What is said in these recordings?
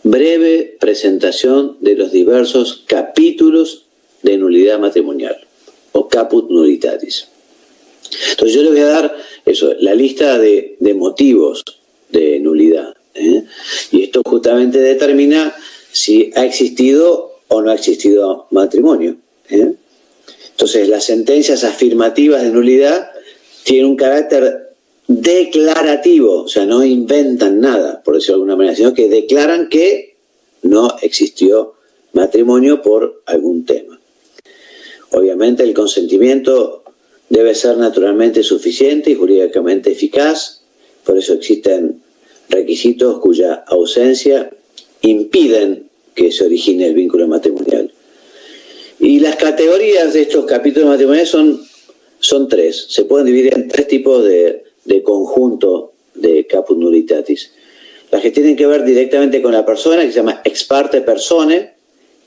breve presentación de los diversos capítulos de nulidad matrimonial, o caput nullitatis. Entonces yo le voy a dar la lista de motivos de nulidad, y esto justamente determina si ha existido o no ha existido matrimonio. Entonces las sentencias afirmativas de nulidad tienen un carácter declarativo, o sea, no inventan nada, por decirlo de alguna manera, sino que declaran que no existió matrimonio por algún tema. Obviamente el consentimiento debe ser naturalmente suficiente y jurídicamente eficaz, por eso existen requisitos cuya ausencia impiden que se origine el vínculo matrimonial. Y las categorías de estos capítulos matrimoniales son tres. Se pueden dividir en tres tipos de conjunto de caput nullitatis. Las que tienen que ver directamente con la persona, que se llama ex parte persone,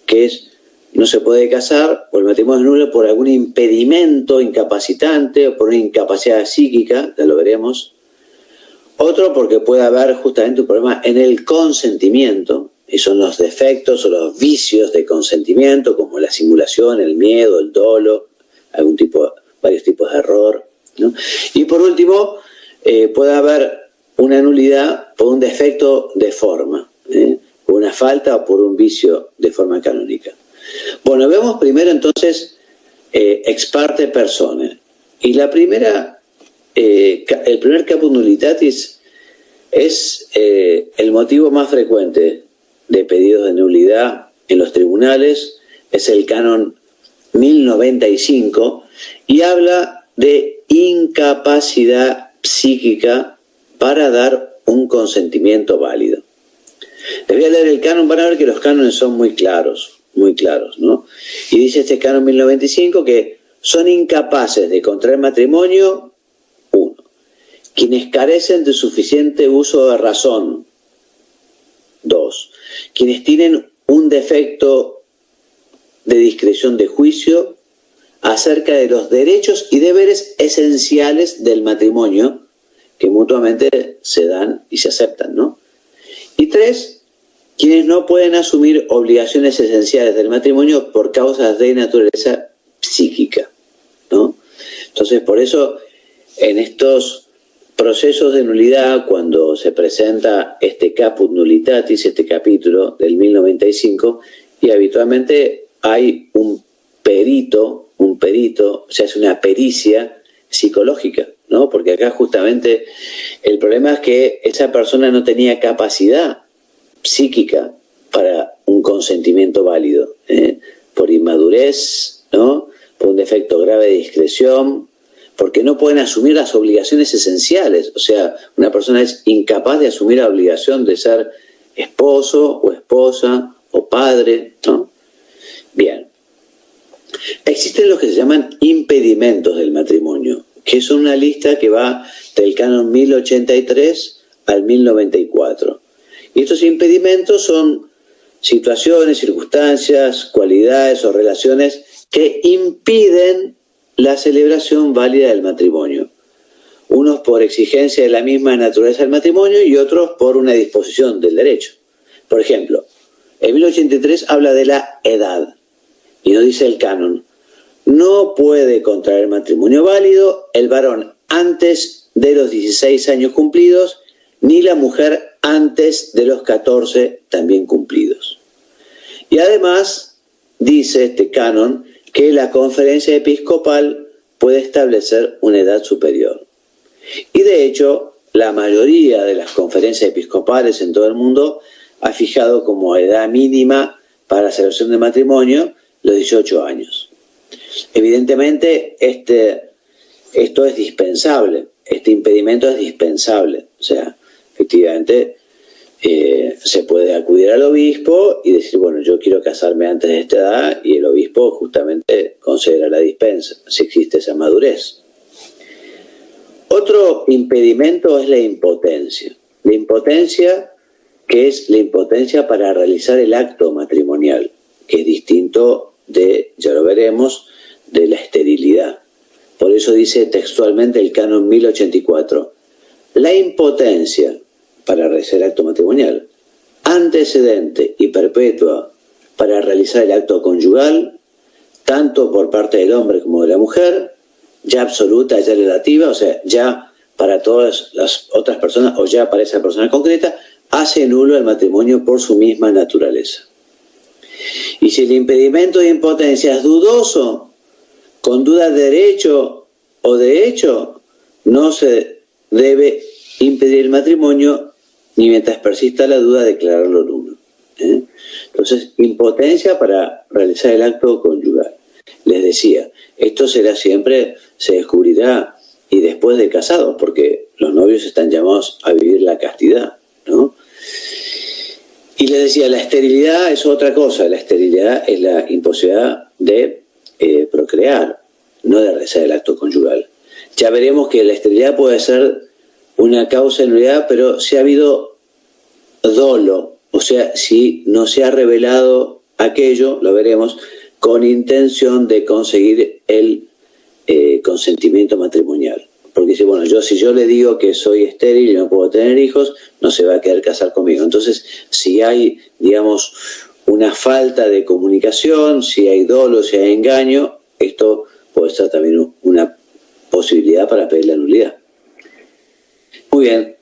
que es no se puede casar o el matrimonio es nulo por algún impedimento incapacitante o por una incapacidad psíquica, ya lo veremos. Otro porque puede haber justamente un problema en el consentimiento, y son los defectos o los vicios de consentimiento, como la simulación, el miedo, el dolo, varios tipos de error, ¿no? Y por último, puede haber una nulidad por un defecto de forma, por una falta o por un vicio de forma canónica. Bueno, vemos primero entonces ex parte persone. Y el primer caput nullitatis es el motivo más frecuente de pedidos de nulidad en los tribunales, es el canon 1095 y habla de incapacidad psíquica para dar un consentimiento válido. Les voy a leer el canon, van a ver que los cánones son muy claros, ¿no? Y dice este canon 1095 que son incapaces de contraer matrimonio, 1, quienes carecen de suficiente uso de razón, 2, quienes tienen un defecto de discreción de juicio acerca de los derechos y deberes esenciales del matrimonio que mutuamente se dan y se aceptan, ¿no? Y 3, quienes no pueden asumir obligaciones esenciales del matrimonio por causas de naturaleza psíquica, ¿no? Entonces, por eso, en estos procesos de nulidad, cuando se presenta este caput nullitatis, este capítulo del 1095, y habitualmente hay un perito, se hace una pericia psicológica, ¿no? Porque acá justamente el problema es que esa persona no tenía capacidad psíquica para un consentimiento válido, por inmadurez, ¿no? Por un defecto grave de discreción, porque no pueden asumir las obligaciones esenciales. O sea, una persona es incapaz de asumir la obligación de ser esposo o esposa o padre, ¿no? Bien. Existen los que se llaman impedimentos del matrimonio, que son una lista que va del canon 1083 al 1094. Y estos impedimentos son situaciones, circunstancias, cualidades o relaciones que impiden la celebración válida del matrimonio. Unos por exigencia de la misma naturaleza del matrimonio y otros por una disposición del derecho. Por ejemplo, el 1083 habla de la edad y nos dice el canon: no puede contraer matrimonio válido el varón antes de los 16 años cumplidos, ni la mujer antes de los 14 también cumplidos. Y además dice este canon que la conferencia episcopal puede establecer una edad superior. Y de hecho, la mayoría de las conferencias episcopales en todo el mundo ha fijado como edad mínima para la celebración de matrimonio los 18 años. Evidentemente, esto es dispensable, este impedimento es dispensable. O sea, efectivamente, se puede acudir al obispo y decir, bueno, yo quiero casarme antes de esta edad, y el obispo justamente concederá la dispensa, si existe esa madurez. Otro impedimento es la impotencia. La impotencia, que es la impotencia para realizar el acto matrimonial, que es distinto de, ya lo veremos, de la esterilidad. Por eso dice textualmente el canon 1084, la impotencia para realizar el acto matrimonial antecedente y perpetua para realizar el acto conyugal, tanto por parte del hombre como de la mujer, ya absoluta, ya relativa, o sea, ya para todas las otras personas o ya para esa persona concreta, hace nulo el matrimonio por su misma naturaleza. Y si el impedimento de impotencia es dudoso, con duda de derecho o de hecho, no se debe impedir el matrimonio ni mientras persista la duda declararlo nulo. Entonces, impotencia para realizar el acto conyugal. Les decía, esto será siempre, se descubrirá y después de casados, porque los novios están llamados a vivir la castidad, ¿no? Y les decía, la esterilidad es otra cosa. La esterilidad es la imposibilidad de procrear, no de realizar el acto conyugal. Ya veremos que la esterilidad puede ser una causa de nulidad, pero si ha habido dolo, o sea, si no se ha revelado aquello, lo veremos, con intención de conseguir el consentimiento matrimonial. Porque si, bueno, si yo le digo que soy estéril y no puedo tener hijos, no se va a querer casar conmigo. Entonces, si hay, digamos, una falta de comunicación, si hay dolo, si hay engaño, esto puede ser también una posibilidad para pedir la nulidad. Muy bien.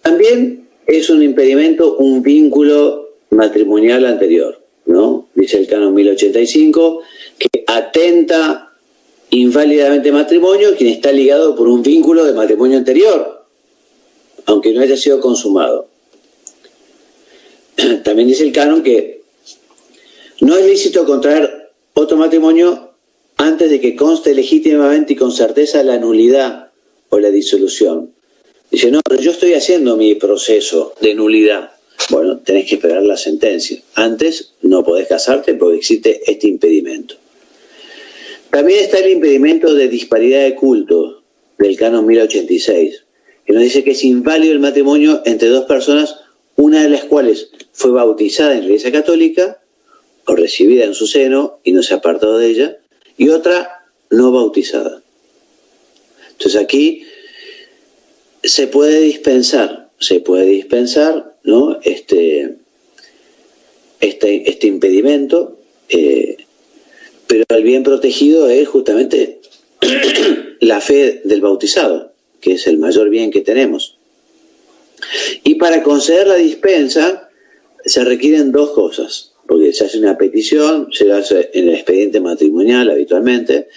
También es un impedimento un vínculo matrimonial anterior, ¿no? Dice el canon 1085, que atenta inválidamente matrimonio quien está ligado por un vínculo de matrimonio anterior, aunque no haya sido consumado. También dice el canon que no es lícito contraer otro matrimonio antes de que conste legítimamente y con certeza la nulidad o la disolución. Dice, no, pero yo estoy haciendo mi proceso de nulidad. Bueno, tenés que esperar la sentencia. Antes no podés casarte porque existe este impedimento. También está el impedimento de disparidad de culto del canon 1086, que nos dice que es inválido el matrimonio entre dos personas, una de las cuales fue bautizada en la Iglesia Católica o recibida en su seno y no se ha apartado de ella, y otra no bautizada. Entonces aquí se puede dispensar, ¿no? este impedimento, pero el bien protegido es justamente la fe del bautizado, que es el mayor bien que tenemos. Y para conceder la dispensa se requieren dos cosas, porque se hace una petición, se hace en el expediente matrimonial habitualmente.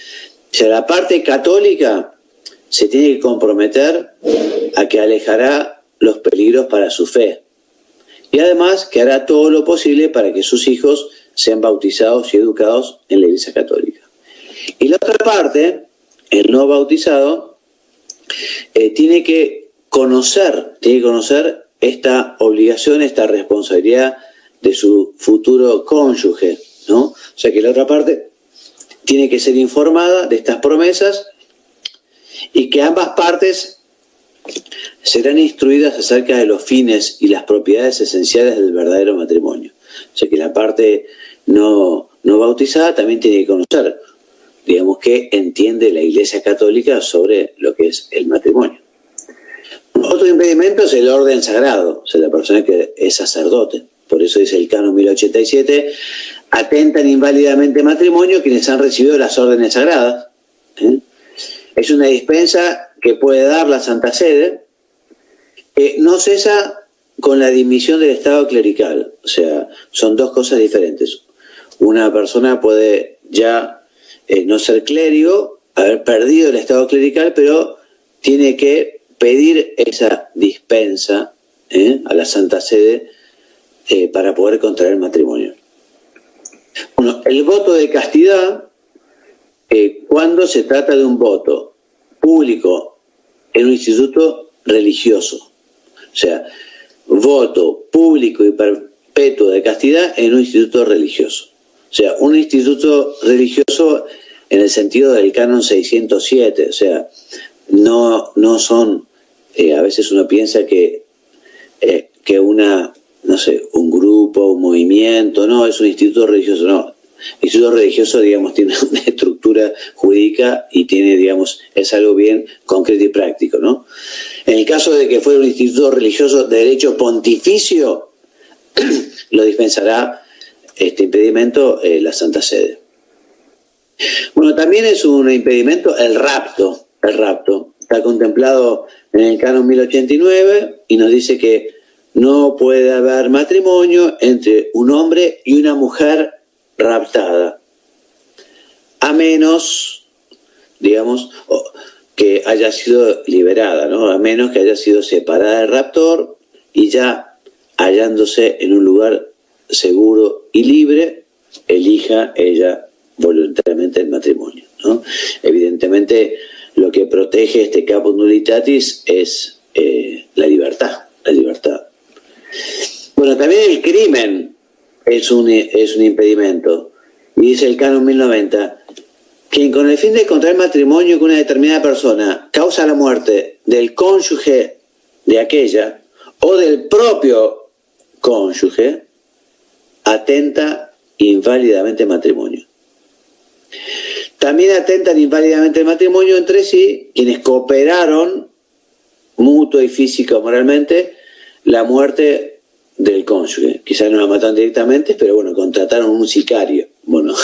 O sea, la parte católica se tiene que comprometer a que alejará los peligros para su fe. Y además que hará todo lo posible para que sus hijos sean bautizados y educados en la Iglesia Católica. Y la otra parte, el no bautizado, tiene que conocer esta obligación, esta responsabilidad de su futuro cónyuge, ¿no? O sea que la otra parte tiene que ser informada de estas promesas y que ambas partes serán instruidas acerca de los fines y las propiedades esenciales del verdadero matrimonio. O sea que la parte no bautizada también tiene que conocer, digamos, qué entiende la Iglesia Católica sobre lo que es el matrimonio. Otro impedimento es el orden sagrado, o sea, la persona que es sacerdote. Por eso dice el canon 1087, atentan inválidamente matrimonio quienes han recibido las órdenes sagradas. Es una dispensa que puede dar la Santa Sede, que no cesa con la dimisión del estado clerical. O sea, son dos cosas diferentes. Una persona puede ya no ser clérigo, haber perdido el estado clerical, pero tiene que pedir esa dispensa a la Santa Sede para poder contraer matrimonio. Bueno, el voto de castidad, cuando se trata de un voto público en un instituto religioso. O sea, voto público y perpetuo de castidad en un instituto religioso. O sea, un instituto religioso en el sentido del canon 607. O sea, no son, a veces uno piensa que un grupo, un movimiento, no, es un instituto religioso, no. El instituto religioso, digamos, tiene una estructura jurídica y tiene, digamos, es algo bien concreto y práctico, ¿no? En el caso de que fuera un instituto religioso de derecho pontificio, lo dispensará este impedimento la Santa Sede. Bueno, también es un impedimento el rapto. El rapto está contemplado en el Canon 1089 y nos dice que no puede haber matrimonio entre un hombre y una mujer raptada, a menos, digamos, que haya sido liberada, ¿no? A menos que haya sido separada del raptor y ya hallándose en un lugar seguro y libre, elija ella voluntariamente el matrimonio, ¿no? Evidentemente, lo que protege este caput nullitatis es la libertad, la libertad. Bueno, también el crimen es un impedimento. Y dice el Canon 1090, quien con el fin de contraer matrimonio con una determinada persona causa la muerte del cónyuge de aquella o del propio cónyuge, atenta inválidamente el matrimonio. También atentan inválidamente el matrimonio entre sí quienes cooperaron mutua y física o moralmente la muerte del cónyuge. Quizás no la mataron directamente, pero bueno, contrataron un sicario. Bueno,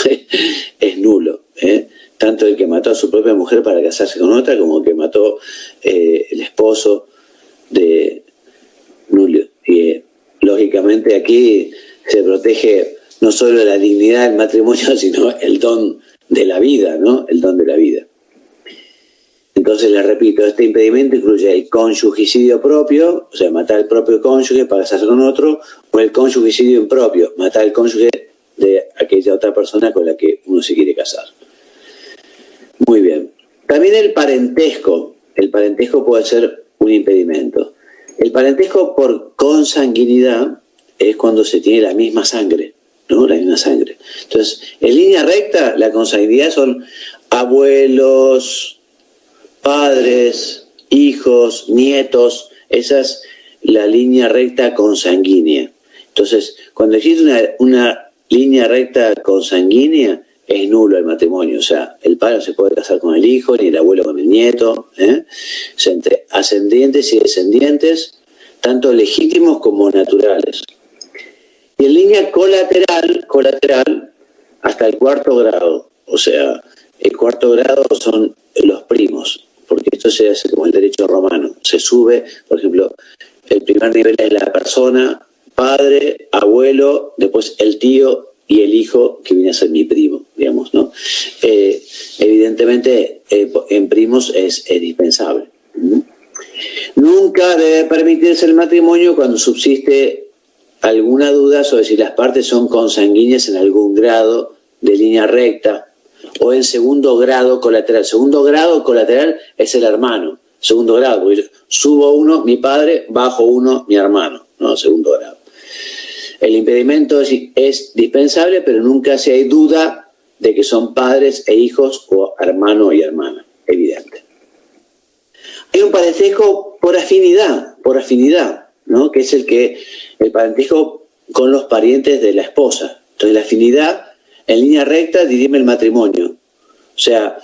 es nulo, ¿eh? Tanto el que mató a su propia mujer para casarse con otra, como el que mató el esposo de Nulio. Y lógicamente aquí se protege no solo la dignidad del matrimonio, sino el don de la vida, ¿no? El don de la vida. Entonces, les repito, este impedimento incluye el conyugicidio propio, o sea, matar al propio cónyuge para casarse con otro, o el conyugicidio impropio, matar al cónyuge de aquella otra persona con la que uno se quiere casar. Muy bien. También el parentesco puede ser un impedimento. El parentesco por consanguinidad es cuando se tiene la misma sangre, ¿no? La misma sangre. Entonces, en línea recta, la consanguinidad son abuelos, padres, hijos, nietos. Esa es la línea recta consanguínea. Entonces, cuando existe una línea recta consanguínea, es nulo el matrimonio. O sea, el padre no se puede casar con el hijo, ni el abuelo con el nieto, ¿eh? O sea, entre ascendientes y descendientes, tanto legítimos como naturales. Y en línea colateral, hasta el cuarto grado. O sea, el cuarto grado son los primos, porque esto se hace como el derecho romano. Se sube, por ejemplo, el primer nivel es la persona, padre, abuelo, después el tío y el hijo, que viene a ser mi primo, digamos, ¿no? Evidentemente, en primos es dispensable. Nunca debe permitirse el matrimonio cuando subsiste alguna duda sobre si las partes son consanguíneas en algún grado de línea recta o en segundo grado colateral. Segundo grado colateral es el hermano. Segundo grado, porque subo uno, mi padre, bajo uno, mi hermano. No, segundo grado. El impedimento es dispensable, pero nunca si hay duda de que son padres e hijos o hermano y hermana. Evidente. Hay un parentesco por afinidad, ¿no? Que es el parentesco con los parientes de la esposa. Entonces la afinidad en línea recta dirime el matrimonio. O sea,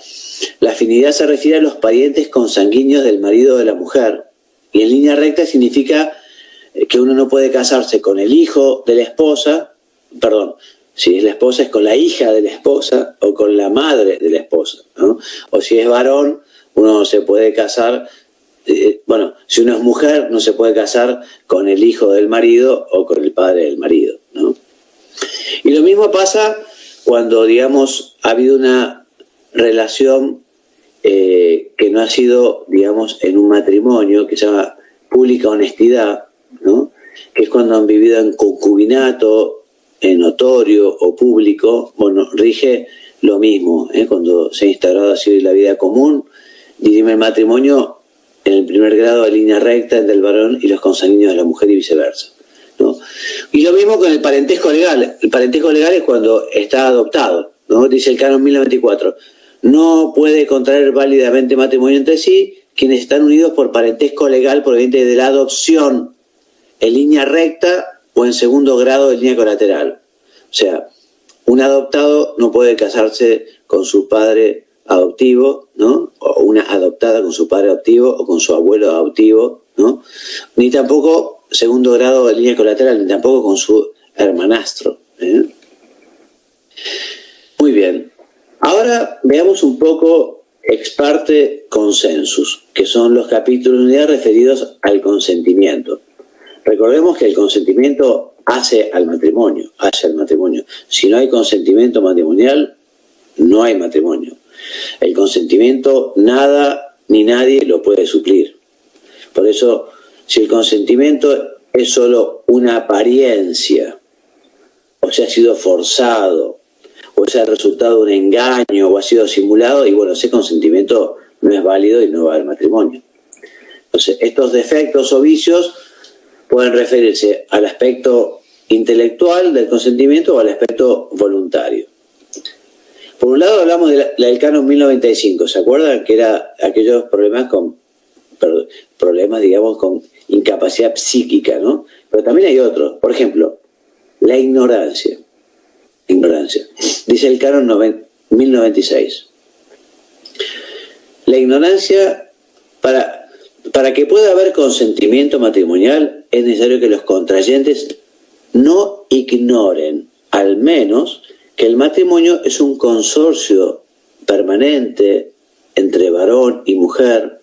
la afinidad se refiere a los parientes consanguíneos del marido o de la mujer. Y en línea recta significa que uno no puede casarse con el hijo de la esposa, perdón, si es la esposa es con la hija de la esposa o con la madre de la esposa, ¿no? O si es varón, uno se puede casar, si uno es mujer, no se puede casar con el hijo del marido o con el padre del marido, ¿no? Y lo mismo pasa cuando, digamos, ha habido una relación que no ha sido, digamos, en un matrimonio, que se llama pública honestidad, ¿no? Que es cuando han vivido en concubinato, en notorio o público. Bueno, rige lo mismo, cuando se ha instaurado así la vida común, dirime el matrimonio en el primer grado de línea recta entre el varón y los consanguíneos de la mujer y viceversa, ¿no? Y lo mismo con el parentesco legal. El parentesco legal es cuando está adoptado, ¿no? Dice el Canon 1094, no puede contraer válidamente matrimonio entre sí quienes están unidos por parentesco legal proveniente de la adopción en línea recta o en segundo grado de línea colateral. O sea, un adoptado no puede casarse con su padre adoptivo, ¿no? O una adoptada con su padre adoptivo o con su abuelo adoptivo, ¿no? Ni tampoco segundo grado de línea colateral, ni tampoco con su hermanastro. Muy bien. Ahora veamos un poco ex parte consensus, que son los capítulos de unidad referidos al consentimiento. Recordemos que el consentimiento hace al matrimonio. Si no hay consentimiento matrimonial, no hay matrimonio. El consentimiento nada ni nadie lo puede suplir. Por eso, si el consentimiento es solo una apariencia, o sea, ha sido forzado, o sea, el resultado de un engaño, o ha sido simulado, y bueno, ese consentimiento no es válido y no va al matrimonio. Entonces, estos defectos o vicios pueden referirse al aspecto intelectual del consentimiento o al aspecto voluntario. Por un lado hablamos del canon 1095, ¿se acuerdan? Que era aquellos problemas, digamos, con incapacidad psíquica, ¿no? Pero también hay otros. Por ejemplo, la ignorancia. Dice el canon 1096. La ignorancia, para que pueda haber consentimiento matrimonial, es necesario que los contrayentes no ignoren, al menos, que el matrimonio es un consorcio permanente entre varón y mujer,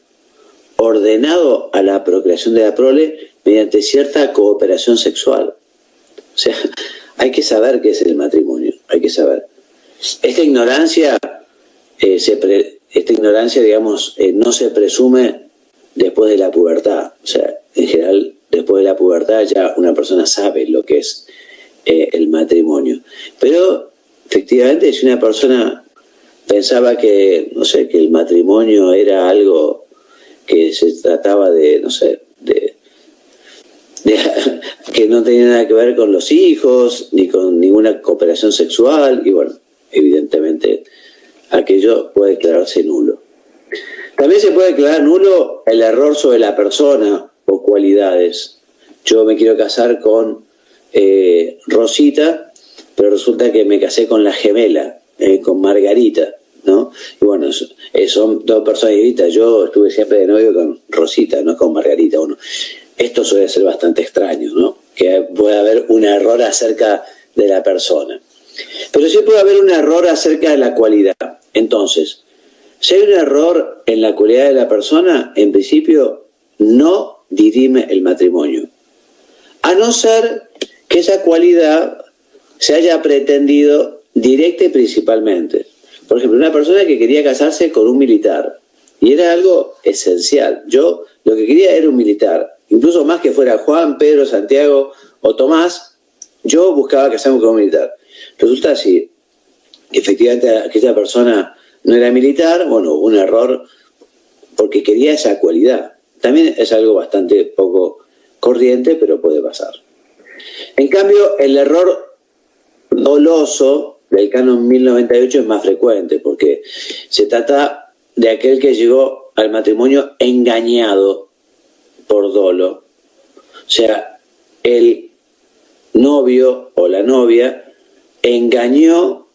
ordenado a la procreación de la prole mediante cierta cooperación sexual. O sea, hay que saber qué es el matrimonio, hay que saber. Esta ignorancia, digamos, no se presume después de la pubertad. O sea, en general, después de la pubertad ya una persona sabe lo que es el matrimonio. Pero, efectivamente, si una persona pensaba que, no sé, que el matrimonio era algo que se trataba de, no sé, que no tenía nada que ver con los hijos, ni con ninguna cooperación sexual, y bueno, evidentemente aquello puede declararse nulo. También se puede declarar nulo el error sobre la persona o cualidades. Yo me quiero casar con Rosita, pero resulta que me casé con la gemela, con Margarita, ¿no? Y bueno, son dos personas distintas. Yo estuve siempre de novio con Rosita, no con Margarita. Bueno, esto suele ser bastante extraño, ¿no? Que puede haber un error acerca de la persona. Pero sí puede haber un error acerca de la cualidad. Entonces, si hay un error en la cualidad de la persona, en principio no dirime el matrimonio. A no ser que esa cualidad se haya pretendido directa y principalmente. Por ejemplo, una persona que quería casarse con un militar, y era algo esencial. Yo lo que quería era un militar. Incluso más que fuera Juan, Pedro, Santiago o Tomás, yo buscaba casarme con un militar. Resulta así, efectivamente aquella persona no era militar, bueno, un error porque quería esa cualidad. También es algo bastante poco corriente, pero puede pasar. En cambio, el error doloso del canon 1098 es más frecuente, porque se trata de aquel que llegó al matrimonio engañado por dolo. O sea, el novio o la novia engañó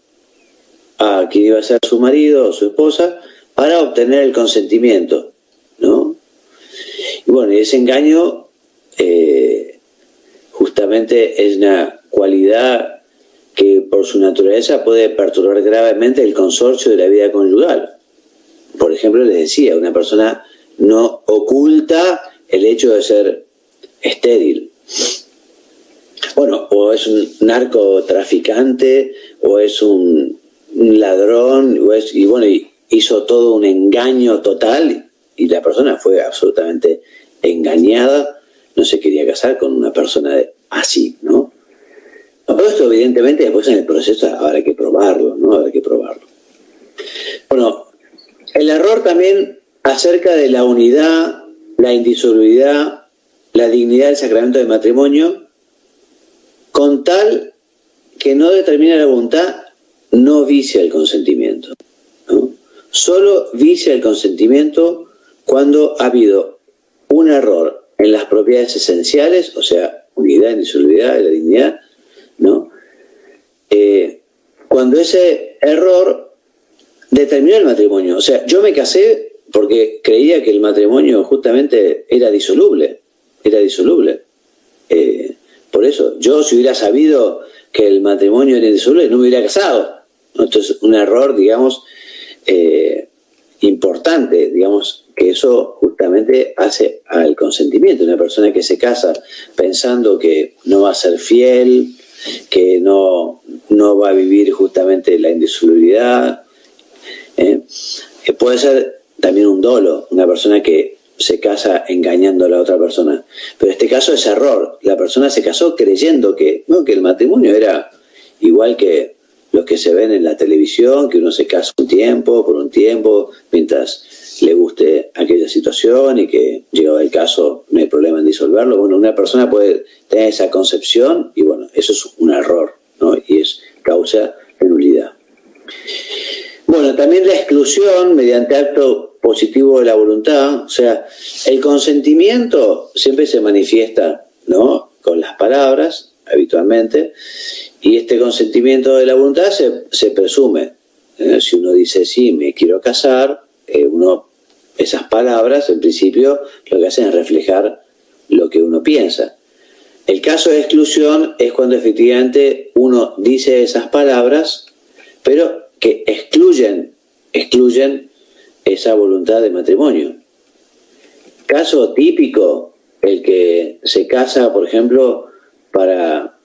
a quien iba a ser su marido o su esposa para obtener el consentimiento, ¿no? Y bueno, ese engaño justamente es una cualidad que por su naturaleza puede perturbar gravemente el consorcio de la vida conyugal. Por ejemplo, les decía, una persona no oculta el hecho de ser estéril. Bueno, o es un narcotraficante, o es un ladrón, y hizo todo un engaño total, y la persona fue absolutamente engañada, no se quería casar con una persona así, ¿no? Pero esto evidentemente después en el proceso habrá que probarlo, ¿no? Habrá que probarlo. Bueno, el error también acerca de la unidad, la indisolubilidad, la dignidad del sacramento del matrimonio, con tal que no determina la voluntad, no vicia el consentimiento, ¿no? Solo vicia el consentimiento cuando ha habido un error en las propiedades esenciales, o sea, unidad, indisolubilidad y la dignidad, ¿no? Cuando ese error determinó el matrimonio. O sea, yo me casé porque creía que el matrimonio justamente era disoluble. Por Por eso, yo si hubiera sabido que el matrimonio era indisoluble, no me hubiera casado. Entonces, un error, digamos, importante, digamos, que eso justamente hace al consentimiento. Una persona que se casa pensando que no va a ser fiel, que no va a vivir justamente la indisolubilidad, puede ser también un dolo, una persona que se casa engañando a la otra persona. Pero en este caso es error. La persona se casó creyendo que el matrimonio era igual que los que se ven en la televisión, que uno se casa por un tiempo, mientras le guste aquella situación y que llegado el caso no hay problema en disolverlo. Bueno, una persona puede tener esa concepción y bueno, eso es un error, ¿no? Y es causa de nulidad. Bueno, también la exclusión mediante acto positivo de la voluntad, o sea, el consentimiento siempre se manifiesta, ¿no?, con las palabras, habitualmente, y este consentimiento de la voluntad se presume. Si uno dice, sí, me quiero casar, esas palabras, en principio, lo que hacen es reflejar lo que uno piensa. El caso de exclusión es cuando efectivamente uno dice esas palabras, pero que excluyen esa voluntad de matrimonio. Caso típico, el que se casa, por ejemplo, para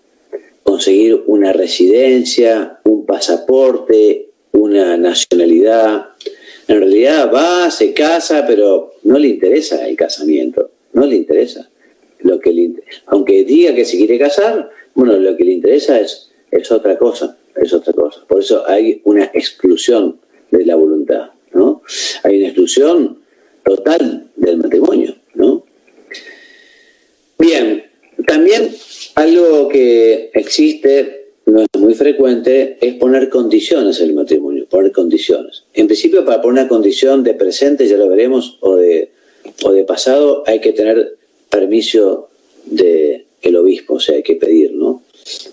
conseguir una residencia, un pasaporte, una nacionalidad. En realidad va, se casa, pero no le interesa el casamiento, no le interesa. Aunque diga que se quiere casar, bueno, lo que le interesa es otra cosa, Por eso hay una exclusión de la voluntad, ¿no? Hay una exclusión total del matrimonio, ¿no? Bien, también algo que existe, no es muy frecuente, es poner condiciones en el matrimonio, poner condiciones. En principio, para poner una condición de presente, ya lo veremos, o de pasado, hay que tener permiso del obispo, o sea, hay que pedir, ¿no?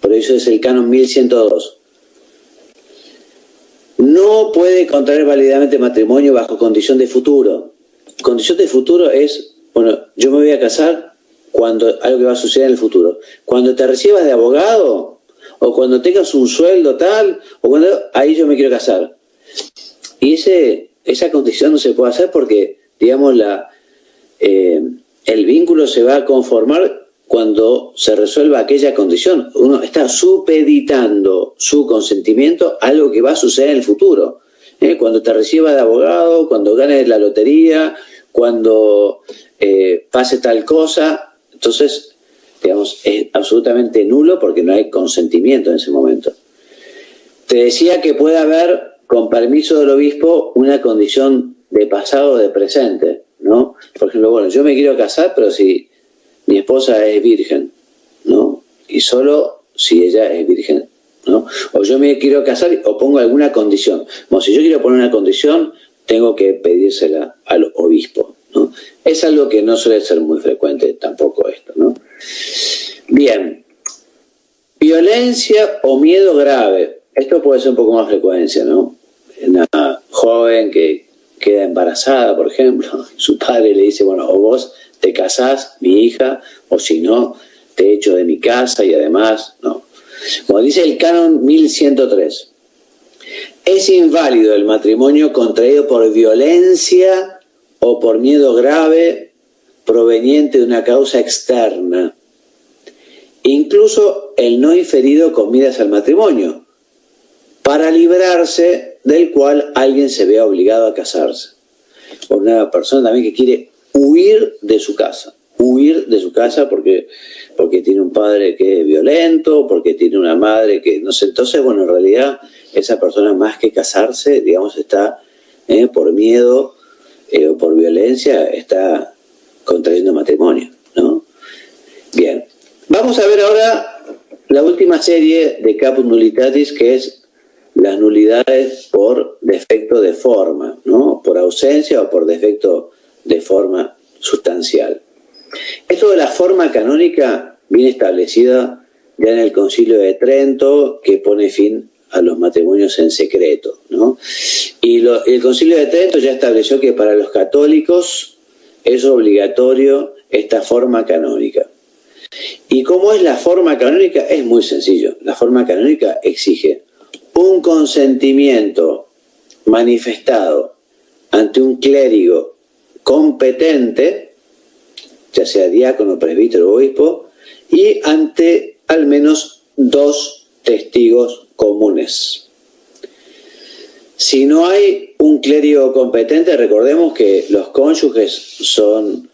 Por eso es el canon 1102. No puede contraer válidamente matrimonio bajo condición de futuro. Condición de futuro es, bueno, yo me voy a casar cuando algo que va a suceder en el futuro. Cuando te recibas de abogado, o cuando tengas un sueldo tal, ahí yo me quiero casar. Y esa condición no se puede hacer porque, digamos, el vínculo se va a conformar cuando se resuelva aquella condición. Uno está supeditando su consentimiento a algo que va a suceder en el futuro. Cuando te recibas de abogado, cuando ganes la lotería, cuando pase tal cosa, entonces, digamos, es absolutamente nulo porque no hay consentimiento en ese momento. Te decía que puede haber, con permiso del obispo, una condición de pasado o de presente, ¿no? Por ejemplo, bueno, yo me quiero casar, pero si mi esposa es virgen, ¿no? Y solo si ella es virgen, ¿no? O yo me quiero casar o pongo alguna condición. Bueno, si yo quiero poner una condición, tengo que pedírsela al obispo, ¿no? Es algo que no suele ser muy frecuente tampoco esto, ¿no? Bien. Violencia o miedo grave. Esto puede ser un poco más frecuencia, ¿no? Una joven que queda embarazada, por ejemplo, su padre le dice, bueno, o vos te casás, mi hija, o si no, te echo de mi casa y además, no. Como dice el canon 1103, es inválido el matrimonio contraído por violencia o por miedo grave proveniente de una causa externa. Incluso el no inferido con miras al matrimonio, para librarse del cual alguien se vea obligado a casarse. O una persona también que quiere huir de su casa porque tiene un padre que es violento, porque tiene una madre que no sé. Entonces, bueno, en realidad esa persona más que casarse, digamos, está por miedo o por violencia, está contrayendo matrimonio, ¿no? Bien, vamos a ver ahora la última serie de caput nullitatis, que es las nulidades por defecto de forma, ¿no? Por ausencia o por defecto de forma sustancial. Esto de la forma canónica viene establecida ya en el Concilio de Trento, que pone fin a los matrimonios en secreto, ¿no? Y el Concilio de Trento ya estableció que para los católicos es obligatorio esta forma canónica. ¿Y cómo es la forma canónica? Es muy sencillo. La forma canónica exige un consentimiento manifestado ante un clérigo competente, ya sea diácono, presbítero o obispo, y ante al menos 2 testigos comunes. Si no hay un clérigo competente, recordemos que los cónyuges son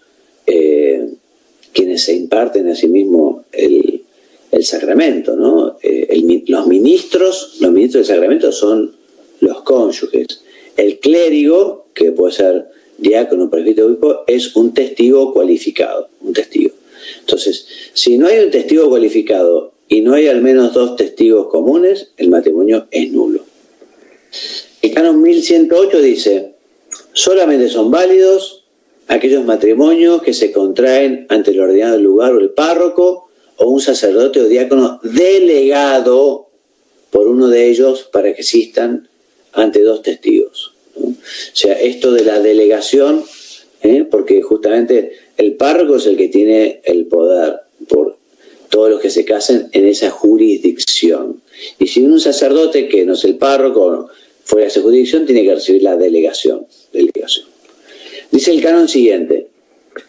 quienes se imparten a sí mismos el sacramento, ¿no? Los ministros del sacramento son los cónyuges. El clérigo, que puede ser diácono, presbítero, obispo, es un testigo cualificado, un testigo. Entonces, si no hay un testigo cualificado y no hay al menos 2 testigos comunes, el matrimonio es nulo. El canon 1108 dice: solamente son válidos aquellos matrimonios que se contraen ante el ordenado del lugar o el párroco o un sacerdote o diácono delegado por uno de ellos para que asistan ante 2 testigos, ¿no? O sea, esto de la delegación, porque justamente el párroco es el que tiene el poder por todos los que se casen en esa jurisdicción. Y si un sacerdote, que no es el párroco, fuera de esa jurisdicción, tiene que recibir la delegación. Dice el canon siguiente: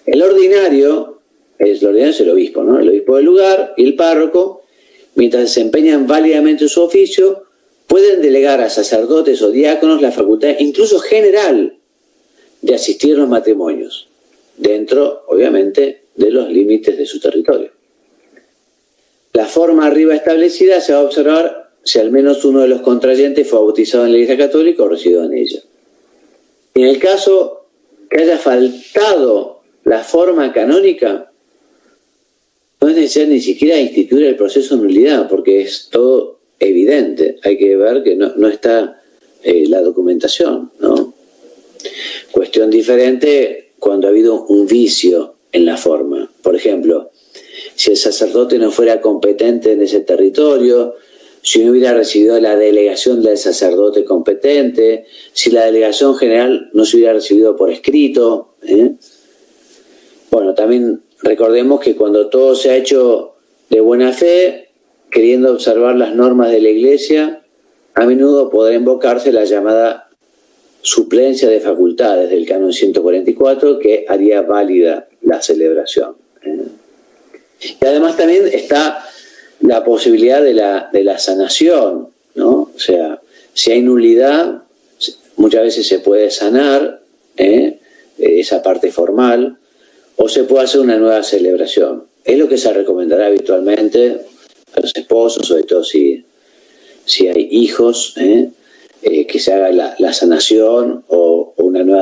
el ordinario es el obispo, ¿no? El obispo del lugar y el párroco, mientras desempeñan válidamente su oficio, pueden delegar a sacerdotes o diáconos la facultad, incluso general, de asistir a los matrimonios, dentro, obviamente, de los límites de su territorio. La forma arriba establecida se va a observar si al menos uno de los contrayentes fue bautizado en la Iglesia Católica o residió en ella. En el caso que haya faltado la forma canónica, no es necesario ni siquiera instituir el proceso de nulidad, porque es todo evidente. Hay que ver que no está la documentación, ¿no? Cuestión diferente cuando ha habido un vicio en la forma. Por ejemplo, si el sacerdote no fuera competente en ese territorio, si no hubiera recibido la delegación del sacerdote competente, si la delegación general no se hubiera recibido por escrito. Bueno, también recordemos que cuando todo se ha hecho de buena fe, queriendo observar las normas de la Iglesia, a menudo podrá invocarse la llamada suplencia de facultades del canon 144, que haría válida la celebración. Y además también está la posibilidad de la sanación, ¿no? O sea, si hay nulidad, muchas veces se puede sanar esa parte formal, o se puede hacer una nueva celebración. Es lo que se recomendará habitualmente a los esposos, sobre todo si hay hijos, que se haga la sanación o una nueva